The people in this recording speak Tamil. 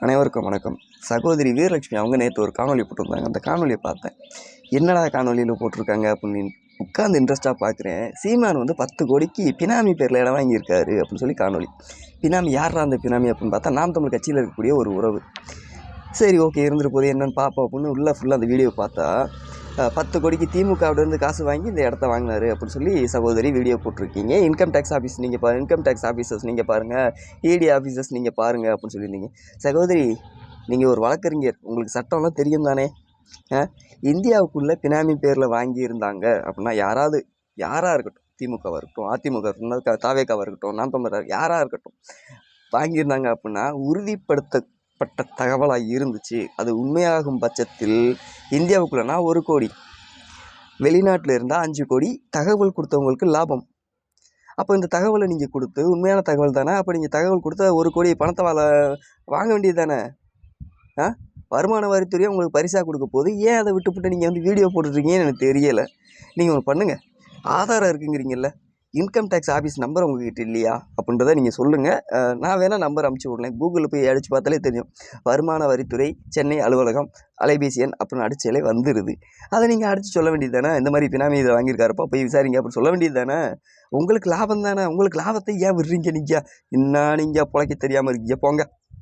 அனைவருக்கும் வணக்கம். சகோதரி வீரலட்சுமி அவங்க நேற்று ஒரு காணொலி போட்டிருந்தாங்க. அந்த காணொலியை பார்த்தேன். என்னடா காணொலியில் போட்டிருக்காங்க அப்படின்னு உட்காந்து இன்ட்ரெஸ்ட்டாக பார்க்குறேன். சீமான் வந்து 10 கோடிக்கு பினாமி பேரில் இடம் வாங்கியிருக்காரு அப்படின்னு சொல்லி காணொலி. பினாமி யாரா அந்த பினாமி அப்படின்னு பார்த்தா நாம் தமிழ் கட்சியில் இருக்கக்கூடிய ஒரு உறவு. சரி, ஓகே, இருந்துட்டு போது என்னன்னு பார்ப்போம் அப்படின்னு ஃபுல்லாக அந்த வீடியோ பார்த்தா 10 கோடிக்கு திமுகவிலேருந்து காசு வாங்கி இந்த இடத்த வாங்கினாரு அப்படின்னு சொல்லி சகோதரி வீடியோ போட்டிருக்கீங்க. இன்கம் டேக்ஸ் ஆஃபீஸ் நீங்கள் இன்கம் டேக்ஸ் ஆஃபீஸர்ஸ் நீங்கள் பாருங்கள், இடி ஆஃபீஸர்ஸ் நீங்கள் பாருங்கள் அப்படின்னு சொல்லியிருந்தீங்க. சகோதரி, நீங்கள் ஒரு வழக்கறிஞர், உங்களுக்கு சட்டம்லாம் தெரியும் தானே? இந்தியாவுக்குள்ளே பினாமி பேரில் வாங்கியிருந்தாங்க அப்படின்னா யாராக இருக்கட்டும், திமுகவாக இருக்கட்டும், அதிமுக இருக்கட்டும், தாவேக்காவாக இருக்கட்டும், நாம் தமிழர் யாராக இருக்கட்டும், வாங்கியிருந்தாங்க அப்படின்னா உறுதிப்படுத்தப்பட்ட தகவலாக இருந்துச்சு. அது உண்மையாகும் பட்சத்தில் இந்தியாவுக்குள்ளனா 1 கோடி, வெளிநாட்டில் இருந்தால் 5 கோடி, தகவல் கொடுத்தவங்களுக்கு லாபம். அப்போ இந்த தகவலை நீங்கள் கொடுத்து, உண்மையான தகவல் தானே, அப்போ நீங்கள் தகவல் கொடுத்த 1 கோடி பணத்தை வாங்க வேண்டியது தானே? வருமான வரித்துறையை உங்களுக்கு பரிசாக கொடுக்க போது ஏன் அதை விட்டுவிட்டு நீங்கள் வந்து வீடியோ போட்டுட்ருக்கீங்கன்னு எனக்கு தெரியலை. நீங்கள் ஒன்று பண்ணுங்கள், ஆதாரம் இருக்குங்கிறீங்கல்ல, இன்கம் டேக்ஸ் ஆஃபீஸ் நம்பர் உங்கள்கிட்ட இல்லையா அப்படின்றத நீங்கள் சொல்லுங்கள். நான் வேணால் நம்பர் அனுப்பிச்சி விட்றேன். கூகுளில் போய் அடித்து பார்த்தாலே தெரியும். வருமான வரித்துறை சென்னை அலுவலகம் அலைபேசி எண் அப்படின்னு அடித்தாலே வந்துடுது. அதை நீங்கள் அடித்து சொல்ல வேண்டியது தானே, இந்த மாதிரி பினாமி இதை வாங்கியிருக்காருப்பா போய் விசாரிங்க அப்படின்னு சொல்ல வேண்டியது தானே. உங்களுக்கு லாபம் தானே, உங்களுக்கு லாபத்தை ஏன் விடுறீங்க? நீங்கள் பிழைக்க தெரியாமல் இருக்கீங்க, போங்க.